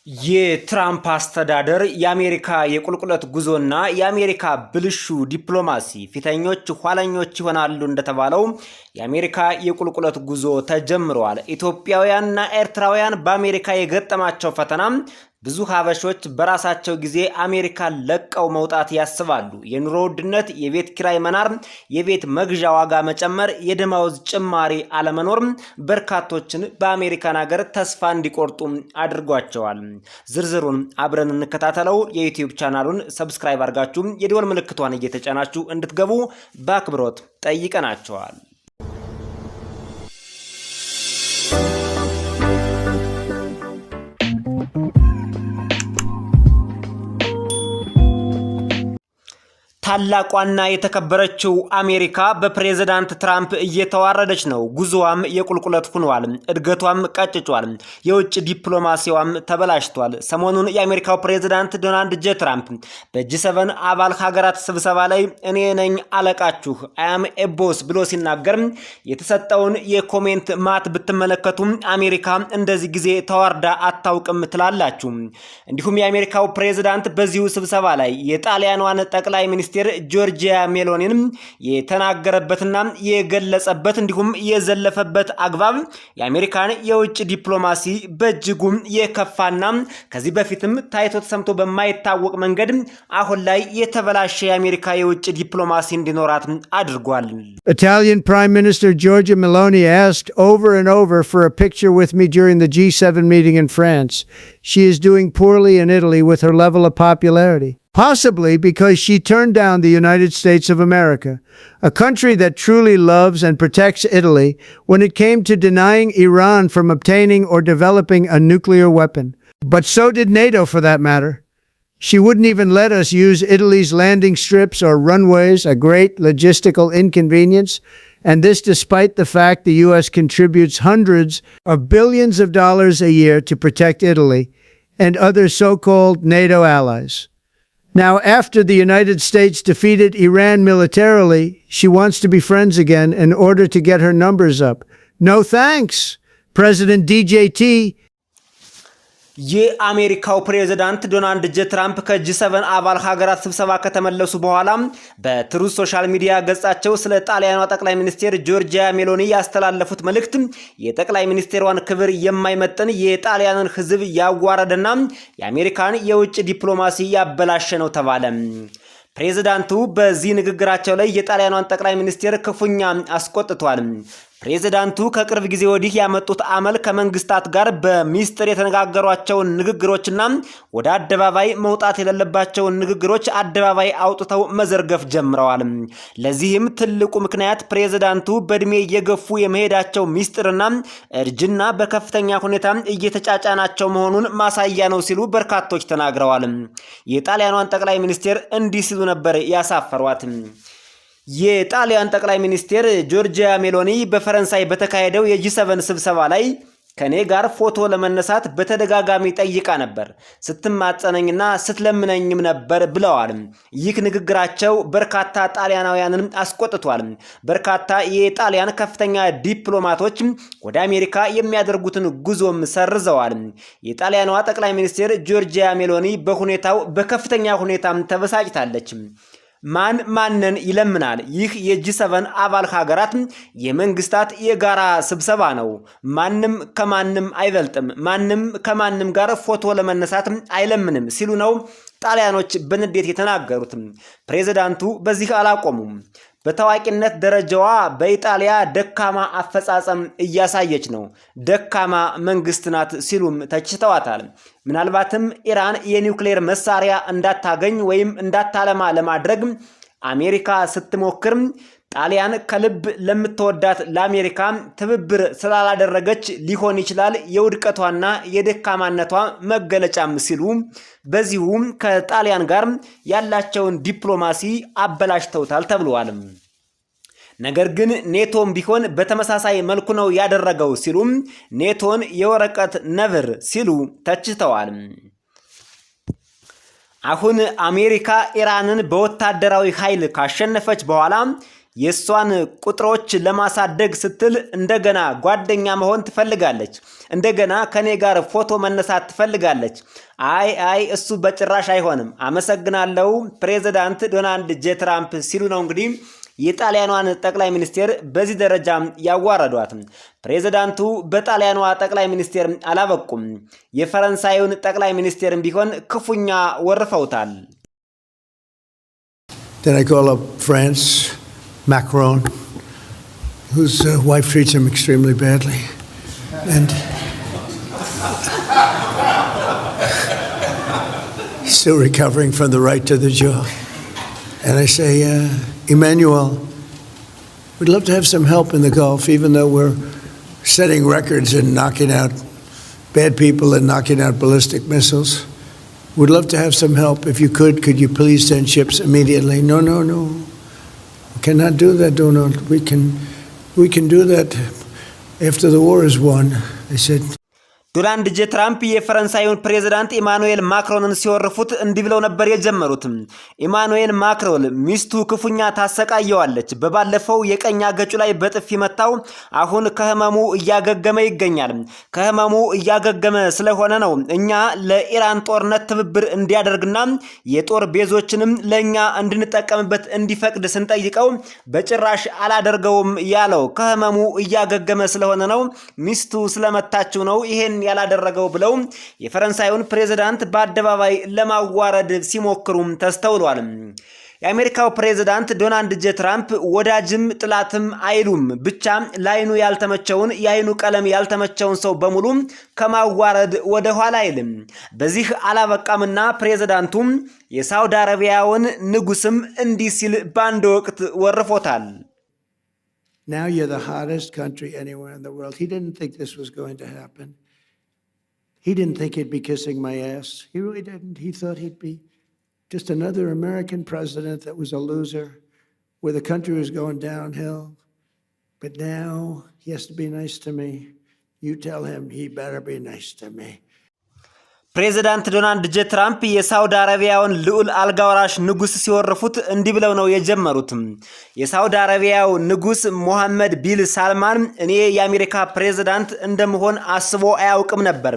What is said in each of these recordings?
የትራምፕ አስተዳደር የአሜሪካ የቁልቁለት ጉዞና የአሜሪካ ብልሹ ዲፕሎማሲ ፊተኞች ኋለኞች ይሆናሉ እንደተባለው የአሜሪካ የቁልቁለት ጉዞ ተጀምሯል። ኢትዮጵያውያንና ኤርትራውያን በአሜሪካ የገጠማቸው ፈተና ብዙ ሀበሾች በራሳቸው ጊዜ አሜሪካን ለቀው መውጣት ያስባሉ። የኑሮ ውድነት፣ የቤት ኪራይ መናር፣ የቤት መግዣ ዋጋ መጨመር፣ የደመወዝ ጭማሪ አለመኖር በርካቶችን በአሜሪካን ሀገር ተስፋ እንዲቆርጡ አድርጓቸዋል። ዝርዝሩን አብረን እንከታተለው። የዩቲዩብ ቻናሉን ሰብስክራይብ አድርጋችሁ የደወል ምልክቷን እየተጫናችሁ እንድትገቡ በአክብሮት ጠይቀናቸዋል። ታላቋና የተከበረችው አሜሪካ በፕሬዝዳንት ትራምፕ እየተዋረደች ነው። ጉዞዋም የቁልቁለት ሆኗል። እድገቷም ቀጭጯል። የውጭ ዲፕሎማሲዋም ተበላሽቷል። ሰሞኑን የአሜሪካው ፕሬዝዳንት ዶናልድ ጄ ትራምፕ በጂ7 አባል ሀገራት ስብሰባ ላይ እኔ ነኝ አለቃችሁ አም ኤቦስ ብሎ ሲናገር የተሰጠውን የኮሜንት ማት ብትመለከቱ አሜሪካ እንደዚህ ጊዜ ተዋርዳ አታውቅም ትላላችሁ። እንዲሁም የአሜሪካው ፕሬዝዳንት በዚሁ ስብሰባ ላይ የጣሊያኗን ጠቅላይ ሚኒስትር ጆርጂያ ሜሎኒን የተናገረበትና የገለጸበት እንዲሁም የዘለፈበት አግባብ የአሜሪካን የውጭ ዲፕሎማሲ በእጅጉ የከፋና ከዚህ በፊትም ታይቶ ተሰምቶ በማይታወቅ መንገድ አሁን ላይ የተበላሸ የአሜሪካ የውጭ ዲፕሎማሲ እንዲኖራት አድርጓል። Italian Prime Minister Giorgia Meloni asked over and over for a picture with me during the G7 meeting in France. She is doing poorly in Italy with her level of popularity. Possibly because she turned down the United States of America, a country that truly loves and protects Italy, when it came to denying Iran from obtaining or developing a nuclear weapon. But so did NATO, for that matter. She wouldn't even let us use Italy's landing strips or runways, a great logistical inconvenience, and this despite the fact the U.S. contributes hundreds of billions of dollars a year to protect Italy and other so-called NATO allies. Now, after the United States defeated Iran militarily, she wants to be friends again in order to get her numbers up. No thanks, President DJT. የአሜሪካው ፕሬዝዳንት ዶናልድ ጄ ትራምፕ ከጂ7 አባል ሀገራት ስብሰባ ከተመለሱ በኋላ በትሩዝ ሶሻል ሚዲያ ገጻቸው ስለ ጣሊያኗ ጠቅላይ ሚኒስትር ጆርጂያ ሜሎኒ ያስተላለፉት መልእክት የጠቅላይ ሚኒስትሯን ክብር የማይመጥን የጣሊያንን ሕዝብ ያዋረደና የአሜሪካን የውጭ ዲፕሎማሲ ያበላሸ ነው ተባለ። ፕሬዝዳንቱ በዚህ ንግግራቸው ላይ የጣሊያኗን ጠቅላይ ሚኒስትር ክፉኛ አስቆጥቷል። ፕሬዝዳንቱ ከቅርብ ጊዜ ወዲህ ያመጡት አመል ከመንግስታት ጋር በሚስጥር የተነጋገሯቸውን ንግግሮችና ወደ አደባባይ መውጣት የሌለባቸውን ንግግሮች አደባባይ አውጥተው መዘርገፍ ጀምረዋል። ለዚህም ትልቁ ምክንያት ፕሬዝዳንቱ በእድሜ እየገፉ የመሄዳቸው ሚስጥርና እርጅና በከፍተኛ ሁኔታ እየተጫጫናቸው መሆኑን ማሳያ ነው ሲሉ በርካቶች ተናግረዋል። የጣሊያኗን ጠቅላይ ሚኒስትር እንዲህ ሲሉ ነበር ያሳፈሯት። የጣሊያን ጠቅላይ ሚኒስትር ጆርጂያ ሜሎኒ በፈረንሳይ በተካሄደው የጂ7 ስብሰባ ላይ ከኔ ጋር ፎቶ ለመነሳት በተደጋጋሚ ጠይቃ ነበር፣ ስትማጸነኝና ስትለምነኝም ነበር ብለዋል። ይህ ንግግራቸው በርካታ ጣሊያናውያንን አስቆጥቷል። በርካታ የጣሊያን ከፍተኛ ዲፕሎማቶች ወደ አሜሪካ የሚያደርጉትን ጉዞም ሰርዘዋል። የጣሊያኗ ጠቅላይ ሚኒስትር ጆርጂያ ሜሎኒ በሁኔታው በከፍተኛ ሁኔታ ተበሳጭታለች። ማንን ይለምናል? ይህ የጂ7 አባል ሀገራት የመንግስታት የጋራ ስብሰባ ነው። ማንም ከማንም አይበልጥም። ማንም ከማንም ጋር ፎቶ ለመነሳት አይለምንም ሲሉ ነው ጣሊያኖች በንዴት የተናገሩት። ፕሬዝዳንቱ በዚህ አላቆሙም። በታዋቂነት ደረጃዋ በኢጣሊያ ደካማ አፈጻጸም እያሳየች ነው፣ ደካማ መንግስት ናት ሲሉም ተችተዋታል። ምናልባትም ኢራን የኒውክሌር መሳሪያ እንዳታገኝ ወይም እንዳታለማ ለማድረግ አሜሪካ ስትሞክር ጣሊያን ከልብ ለምትወዳት ለአሜሪካ ትብብር ስላላደረገች ሊሆን ይችላል የውድቀቷና የደካማነቷ መገለጫም ሲሉ በዚሁ ከጣሊያን ጋር ያላቸውን ዲፕሎማሲ አበላሽተውታል ተብሏል። ነገር ግን ኔቶም ቢሆን በተመሳሳይ መልኩ ነው ያደረገው ሲሉም ኔቶን የወረቀት ነብር ሲሉ ተችተዋል። አሁን አሜሪካ ኢራንን በወታደራዊ ኃይል ካሸነፈች በኋላ የሷን ቁጥሮች ለማሳደግ ስትል እንደገና ጓደኛ መሆን ትፈልጋለች። እንደገና ከኔ ጋር ፎቶ መነሳት ትፈልጋለች። አይ እሱ በጭራሽ አይሆንም። አመሰግናለሁ ፕሬዝዳንት ዶናልድ ጄ ትራምፕ ሲሉ ነው እንግዲህ የጣሊያኗን ጠቅላይ ሚኒስቴር በዚህ ደረጃ ያዋረዷት። ፕሬዝዳንቱ በጣሊያኗ ጠቅላይ ሚኒስቴር አላበቁም። የፈረንሳዩን ጠቅላይ ሚኒስቴርም ቢሆን ክፉኛ ወርፈውታል። Then I call up France, Macron, whose wife treats him extremely badly, and still recovering from the right to the jaw. And I say, Emmanuel, we'd love to have some help in the Gulf, even though we're setting records and knocking out bad people and knocking out ballistic missiles. We'd love to have some help. If you could you please send ships immediately? No. We cannot do that, Donald. We can do that after the war is won. I said, ዶናልድ ጄ ትራምፕ የፈረንሳዩን ፕሬዝዳንት ኢማኑኤል ማክሮንን ሲወርፉት እንዲህ ብለው ነበር የጀመሩት። ኢማኑኤል ማክሮን ሚስቱ ክፉኛ ታሰቃየዋለች። በባለፈው የቀኝ አገጩ ላይ በጥፊ መታው። አሁን ከህመሙ እያገገመ ይገኛል። ከህመሙ እያገገመ ስለሆነ ነው እኛ ለኢራን ጦርነት ትብብር እንዲያደርግና የጦር ቤዞችንም ለኛ እንድንጠቀምበት እንዲፈቅድ ስንጠይቀው በጭራሽ አላደርገውም ያለው። ከህመሙ እያገገመ ስለሆነ ነው፣ ሚስቱ ስለመታችው ነው ይሄን ያላደረገው ብለው የፈረንሳዩን ፕሬዝዳንት በአደባባይ ለማዋረድ ሲሞክሩም ተስተውሏል። የአሜሪካው ፕሬዝዳንት ዶናልድ ጄ ትራምፕ ወዳጅም ጥላትም አይሉም። ብቻ ላይኑ ያልተመቸውን የአይኑ ቀለም ያልተመቸውን ሰው በሙሉ ከማዋረድ ወደ ኋላ አይልም። በዚህ አላበቃምና ፕሬዝዳንቱም የሳውዲ አረቢያውን ንጉስም እንዲህ ሲል በአንድ ወቅት ወርፎታል። Now you're the hottest country anywhere in the world. He didn't think this was going to happen. He didn't think he'd be kissing my ass. He really didn't. He thought he'd be just another American president that was a loser, where the country was going downhill. But now he has to be nice to me. You tell him he better be nice to me. ፕሬዝዳንት ዶናልድ ጄ ትራምፕ የሳውዲ አረቢያውን ልዑል አልጋወራሽ ንጉስ ሲወርፉት እንዲህ ብለው ነው የጀመሩት። የሳውዲ አረቢያው ንጉስ ሞሐመድ ቢን ሳልማን እኔ የአሜሪካ ፕሬዝዳንት እንደምሆን አስቦ አያውቅም ነበር።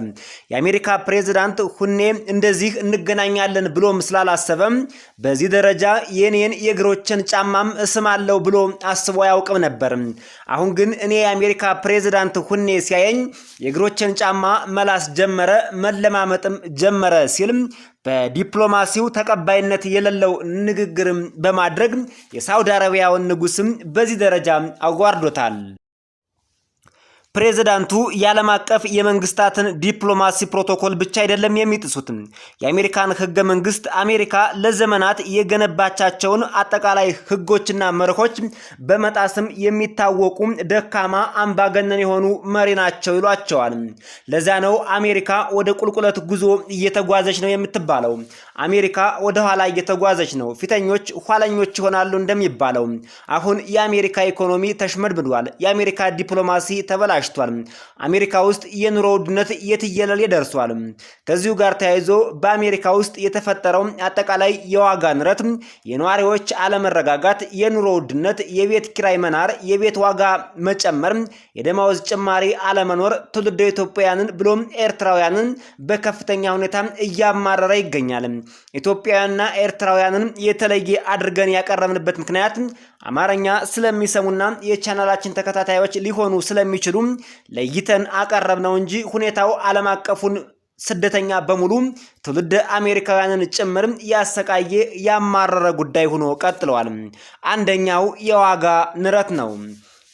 የአሜሪካ ፕሬዝዳንት ሁኔ እንደዚህ እንገናኛለን ብሎም ስላላሰበም በዚህ ደረጃ የኔን የእግሮችን ጫማም እስማለው ብሎ አስቦ አያውቅም ነበር። አሁን ግን እኔ የአሜሪካ ፕሬዝዳንት ሁኔ ሲያየኝ የእግሮችን ጫማ መላስ ጀመረ፣ መለማመጥ ጀመረ ሲልም በዲፕሎማሲው ተቀባይነት የሌለው ንግግርም በማድረግ የሳውዲ አረቢያውን ንጉስም በዚህ ደረጃ አዋርዶታል። ፕሬዝዳንቱ የዓለም አቀፍ የመንግስታትን ዲፕሎማሲ ፕሮቶኮል ብቻ አይደለም የሚጥሱት። የአሜሪካን ህገ መንግስት አሜሪካ ለዘመናት የገነባቻቸውን አጠቃላይ ህጎችና መርሆች በመጣስም የሚታወቁ ደካማ አምባገነን የሆኑ መሪ ናቸው ይሏቸዋል። ለዛ ነው አሜሪካ ወደ ቁልቁለት ጉዞ እየተጓዘች ነው የምትባለው። አሜሪካ ወደ ኋላ እየተጓዘች ነው፣ ፊተኞች ኋለኞች ይሆናሉ እንደሚባለው። አሁን የአሜሪካ ኢኮኖሚ ተሽመድምዷል። የአሜሪካ ዲፕሎማሲ ተበላሽቷል። አሜሪካ ውስጥ የኑሮ ውድነት የትየለሌ ደርሷል። ከዚሁ ጋር ተያይዞ በአሜሪካ ውስጥ የተፈጠረው አጠቃላይ የዋጋ ንረት፣ የነዋሪዎች አለመረጋጋት፣ የኑሮ ውድነት፣ የቤት ኪራይ መናር፣ የቤት ዋጋ መጨመር፣ የደመወዝ ጭማሪ አለመኖር ትውልደ ኢትዮጵያውያንን ብሎም ኤርትራውያንን በከፍተኛ ሁኔታ እያማረረ ይገኛል። ኢትዮጵያውያንና ኤርትራውያንን የተለየ አድርገን ያቀረብንበት ምክንያት አማርኛ ስለሚሰሙና የቻናላችን ተከታታዮች ሊሆኑ ስለሚችሉ ለይተን አቀረብነው እንጂ ሁኔታው ዓለም አቀፉን ስደተኛ በሙሉ ትውልደ አሜሪካውያንን ጭምር ያሰቃየ ያማረረ ጉዳይ ሆኖ ቀጥሏል። አንደኛው የዋጋ ንረት ነው።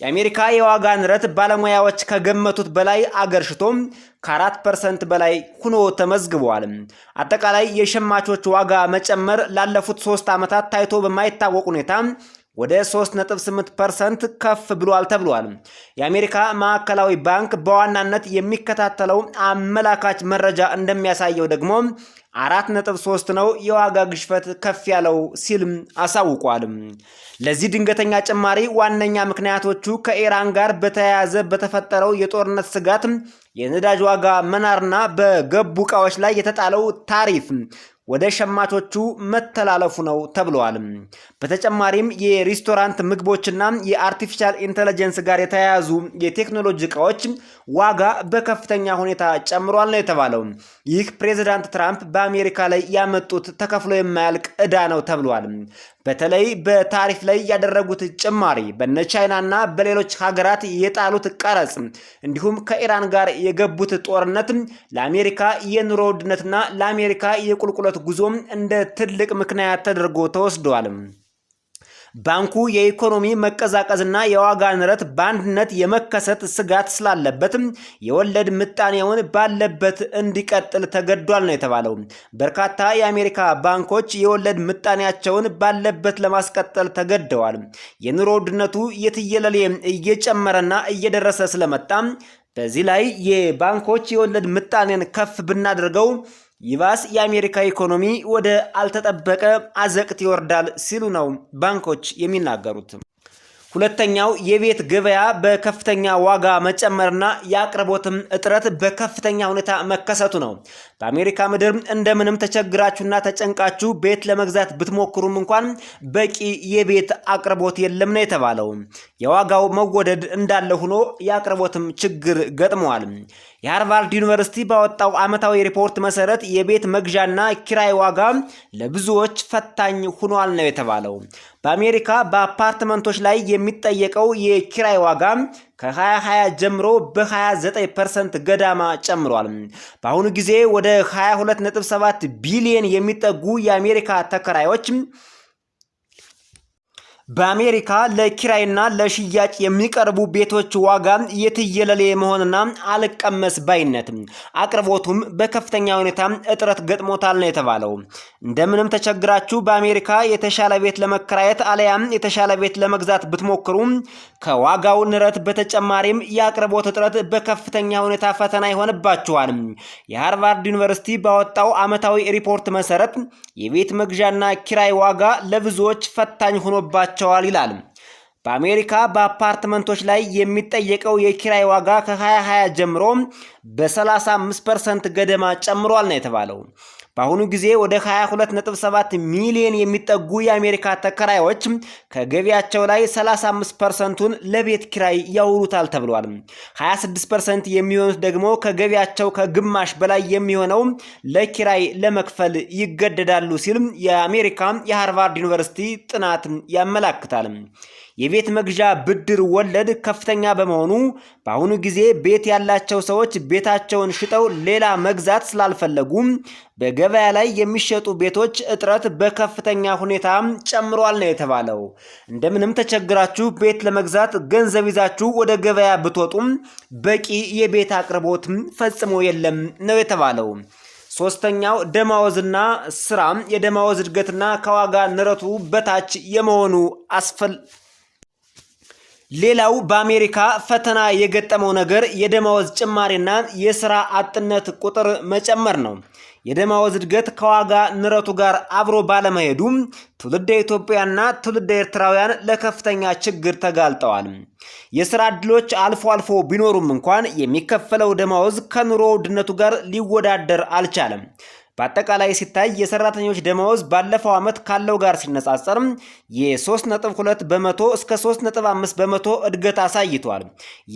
የአሜሪካ የዋጋ ንረት ባለሙያዎች ከገመቱት በላይ አገርሽቶ ከ4% በላይ ሆኖ ተመዝግቧል። አጠቃላይ የሸማቾች ዋጋ መጨመር ላለፉት 3 ዓመታት ታይቶ በማይታወቅ ሁኔታ ወደ 3.8% ከፍ ብሏል ተብሏል። የአሜሪካ ማዕከላዊ ባንክ በዋናነት የሚከታተለው አመላካች መረጃ እንደሚያሳየው ደግሞ 4.3 ነው የዋጋ ግሽበት ከፍ ያለው ሲልም አሳውቋል። ለዚህ ድንገተኛ ጭማሪ ዋነኛ ምክንያቶቹ ከኢራን ጋር በተያያዘ በተፈጠረው የጦርነት ስጋት፣ የነዳጅ ዋጋ መናርና በገቡ ዕቃዎች ላይ የተጣለው ታሪፍ ወደ ሸማቾቹ መተላለፉ ነው ተብሏል። በተጨማሪም የሬስቶራንት ምግቦችና የአርቲፊሻል ኢንተለጀንስ ጋር የተያያዙ የቴክኖሎጂ ዕቃዎች ዋጋ በከፍተኛ ሁኔታ ጨምሯል ነው የተባለው። ይህ ፕሬዝዳንት ትራምፕ በአሜሪካ ላይ ያመጡት ተከፍሎ የማያልቅ ዕዳ ነው ተብሏል። በተለይ በታሪፍ ላይ ያደረጉት ጭማሪ፣ በነ ቻይናና በሌሎች ሀገራት የጣሉት ቀረጽ እንዲሁም ከኢራን ጋር የገቡት ጦርነት ለአሜሪካ የኑሮ ውድነትና ለአሜሪካ የቁልቁለት ጉዞ እንደ ትልቅ ምክንያት ተደርጎ ተወስደዋል። ባንኩ የኢኮኖሚ መቀዛቀዝና የዋጋ ንረት በአንድነት የመከሰት ስጋት ስላለበት የወለድ ምጣኔውን ባለበት እንዲቀጥል ተገዷል ነው የተባለው። በርካታ የአሜሪካ ባንኮች የወለድ ምጣኔያቸውን ባለበት ለማስቀጠል ተገደዋል። የኑሮ ውድነቱ የትየለሌ እየጨመረና እየደረሰ ስለመጣ በዚህ ላይ የባንኮች የወለድ ምጣኔን ከፍ ብናደርገው ይባስ የአሜሪካ ኢኮኖሚ ወደ አልተጠበቀ አዘቅት ይወርዳል ሲሉ ነው ባንኮች የሚናገሩት። ሁለተኛው የቤት ገበያ በከፍተኛ ዋጋ መጨመርና የአቅርቦትም እጥረት በከፍተኛ ሁኔታ መከሰቱ ነው። በአሜሪካ ምድር እንደምንም ተቸግራችሁና ተጨንቃችሁ ቤት ለመግዛት ብትሞክሩም እንኳን በቂ የቤት አቅርቦት የለም ነው የተባለው። የዋጋው መወደድ እንዳለ ሆኖ የአቅርቦትም ችግር ገጥመዋል። የሃርቫርድ ዩኒቨርሲቲ ባወጣው ዓመታዊ ሪፖርት መሰረት የቤት መግዣና ኪራይ ዋጋ ለብዙዎች ፈታኝ ሆኗል ነው የተባለው። በአሜሪካ በአፓርትመንቶች ላይ የሚጠየቀው የኪራይ ዋጋ ከ2020 ጀምሮ በ29% ገዳማ ጨምሯል። በአሁኑ ጊዜ ወደ 22.7 ቢሊዮን የሚጠጉ የአሜሪካ ተከራዮች በአሜሪካ ለኪራይና ለሽያጭ የሚቀርቡ ቤቶች ዋጋ የትየለሌ መሆንና አልቀመስ ባይነት አቅርቦቱም በከፍተኛ ሁኔታ እጥረት ገጥሞታል ነው የተባለው። እንደምንም ተቸግራችሁ በአሜሪካ የተሻለ ቤት ለመከራየት አለያም የተሻለ ቤት ለመግዛት ብትሞክሩ ከዋጋው ንረት በተጨማሪም የአቅርቦት እጥረት በከፍተኛ ሁኔታ ፈተና ይሆንባችኋል። የሃርቫርድ ዩኒቨርሲቲ ባወጣው ዓመታዊ ሪፖርት መሰረት የቤት መግዣና ኪራይ ዋጋ ለብዙዎች ፈታኝ ሆኖባቸዋል ይላል። በአሜሪካ በአፓርትመንቶች ላይ የሚጠየቀው የኪራይ ዋጋ ከ2020 ጀምሮ በ35% ገደማ ጨምሯል ነው የተባለው። በአሁኑ ጊዜ ወደ 22.7 ሚሊዮን የሚጠጉ የአሜሪካ ተከራዮች ከገቢያቸው ላይ 35%ን ለቤት ኪራይ ያውሉታል ተብሏል። 26% የሚሆኑት ደግሞ ከገቢያቸው ከግማሽ በላይ የሚሆነው ለኪራይ ለመክፈል ይገደዳሉ ሲል የአሜሪካ የሃርቫርድ ዩኒቨርሲቲ ጥናት ያመላክታል። የቤት መግዣ ብድር ወለድ ከፍተኛ በመሆኑ በአሁኑ ጊዜ ቤት ያላቸው ሰዎች ቤታቸውን ሽጠው ሌላ መግዛት ስላልፈለጉ በገበያ ላይ የሚሸጡ ቤቶች እጥረት በከፍተኛ ሁኔታ ጨምሯል ነው የተባለው። እንደምንም ተቸግራችሁ ቤት ለመግዛት ገንዘብ ይዛችሁ ወደ ገበያ ብትወጡም በቂ የቤት አቅርቦት ፈጽሞ የለም ነው የተባለው። ሶስተኛው ደመወዝና ስራ የደመወዝ እድገትና ከዋጋ ንረቱ በታች የመሆኑ ሌላው በአሜሪካ ፈተና የገጠመው ነገር የደመወዝ ጭማሪና የስራ አጥነት ቁጥር መጨመር ነው። የደመወዝ እድገት ከዋጋ ንረቱ ጋር አብሮ ባለመሄዱ ትውልደ ኢትዮጵያና ትውልደ ኤርትራውያን ለከፍተኛ ችግር ተጋልጠዋል። የስራ ዕድሎች አልፎ አልፎ ቢኖሩም እንኳን የሚከፈለው ደመወዝ ከኑሮ ውድነቱ ጋር ሊወዳደር አልቻለም። በአጠቃላይ ሲታይ የሰራተኞች ደመወዝ ባለፈው ዓመት ካለው ጋር ሲነጻጸር የ3.2 በመቶ እስከ 3.5 በመቶ እድገት አሳይቷል።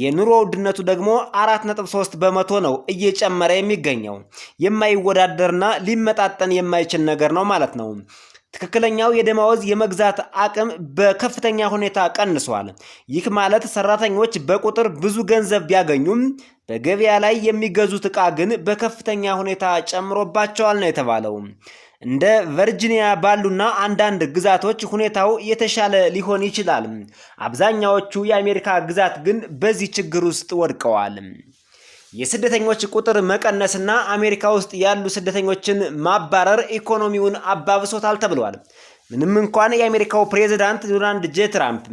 የኑሮ ውድነቱ ደግሞ 4.3 በመቶ ነው እየጨመረ የሚገኘው። የማይወዳደርና ሊመጣጠን የማይችል ነገር ነው ማለት ነው። ትክክለኛው የደመወዝ የመግዛት አቅም በከፍተኛ ሁኔታ ቀንሷል። ይህ ማለት ሰራተኞች በቁጥር ብዙ ገንዘብ ቢያገኙም በገበያ ላይ የሚገዙት ዕቃ ግን በከፍተኛ ሁኔታ ጨምሮባቸዋል ነው የተባለው። እንደ ቨርጂኒያ ባሉና አንዳንድ ግዛቶች ሁኔታው የተሻለ ሊሆን ይችላል። አብዛኛዎቹ የአሜሪካ ግዛት ግን በዚህ ችግር ውስጥ ወድቀዋል። የስደተኞች ቁጥር መቀነስና አሜሪካ ውስጥ ያሉ ስደተኞችን ማባረር ኢኮኖሚውን አባብሶታል ተብሏል። ምንም እንኳን የአሜሪካው ፕሬዝዳንት ዶናልድ ጄ ትራምፕ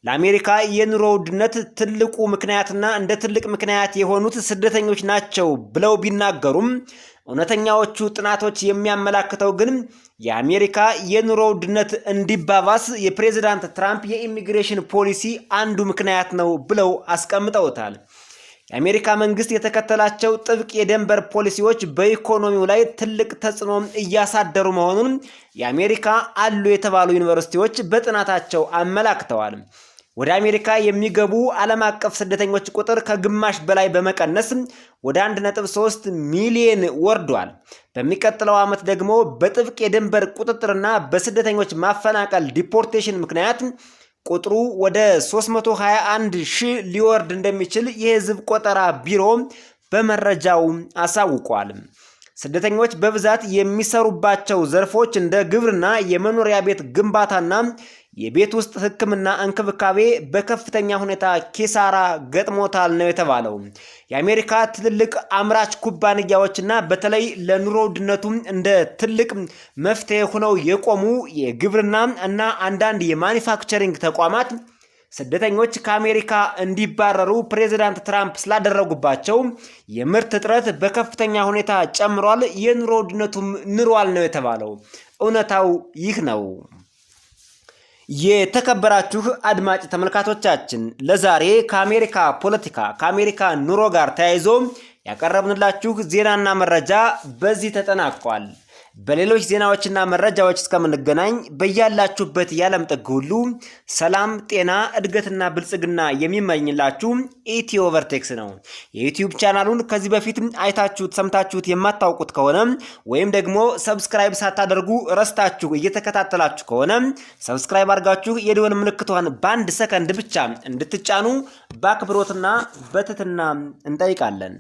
ለአሜሪካ የኑሮ ውድነት ትልቁ ምክንያትና እንደ ትልቅ ምክንያት የሆኑት ስደተኞች ናቸው ብለው ቢናገሩም እውነተኛዎቹ ጥናቶች የሚያመላክተው ግን የአሜሪካ የኑሮ ውድነት እንዲባባስ የፕሬዝዳንት ትራምፕ የኢሚግሬሽን ፖሊሲ አንዱ ምክንያት ነው ብለው አስቀምጠውታል። የአሜሪካ መንግስት የተከተላቸው ጥብቅ የድንበር ፖሊሲዎች በኢኮኖሚው ላይ ትልቅ ተጽዕኖ እያሳደሩ መሆኑን የአሜሪካ አሉ የተባሉ ዩኒቨርሲቲዎች በጥናታቸው አመላክተዋል። ወደ አሜሪካ የሚገቡ ዓለም አቀፍ ስደተኞች ቁጥር ከግማሽ በላይ በመቀነስ ወደ 1.3 ሚሊዮን ወርዷል። በሚቀጥለው ዓመት ደግሞ በጥብቅ የድንበር ቁጥጥርና በስደተኞች ማፈናቀል ዲፖርቴሽን ምክንያት ቁጥሩ ወደ 321 ሺህ ሊወርድ እንደሚችል የህዝብ ቆጠራ ቢሮ በመረጃው አሳውቋል። ስደተኞች በብዛት የሚሰሩባቸው ዘርፎች እንደ ግብርና፣ የመኖሪያ ቤት ግንባታና የቤት ውስጥ ሕክምና እንክብካቤ በከፍተኛ ሁኔታ ኪሳራ ገጥሞታል ነው የተባለው። የአሜሪካ ትልልቅ አምራች ኩባንያዎችና በተለይ ለኑሮ ውድነቱ እንደ ትልቅ መፍትሄ ሆነው የቆሙ የግብርና እና አንዳንድ የማኒፋክቸሪንግ ተቋማት ስደተኞች ከአሜሪካ እንዲባረሩ ፕሬዚዳንት ትራምፕ ስላደረጉባቸው የምርት እጥረት በከፍተኛ ሁኔታ ጨምሯል፣ የኑሮ ውድነቱም ንሯል ነው የተባለው። እውነታው ይህ ነው። የተከበራችሁ አድማጭ ተመልካቾቻችን ለዛሬ ከአሜሪካ ፖለቲካ ከአሜሪካ ኑሮ ጋር ተያይዞ ያቀረብንላችሁ ዜናና መረጃ በዚህ ተጠናቋል። በሌሎች ዜናዎችና መረጃዎች እስከምንገናኝ በያላችሁበት የዓለም ጥግ ሁሉ ሰላም፣ ጤና፣ እድገትና ብልጽግና የሚመኝላችሁ ኢትዮ ቨርቴክስ ነው። የዩቲዩብ ቻናሉን ከዚህ በፊት አይታችሁት ሰምታችሁት የማታውቁት ከሆነ ወይም ደግሞ ሰብስክራይብ ሳታደርጉ ረስታችሁ እየተከታተላችሁ ከሆነ ሰብስክራይብ አድርጋችሁ የደወል ምልክቷን በአንድ ሰከንድ ብቻ እንድትጫኑ በአክብሮትና በትህትና እንጠይቃለን።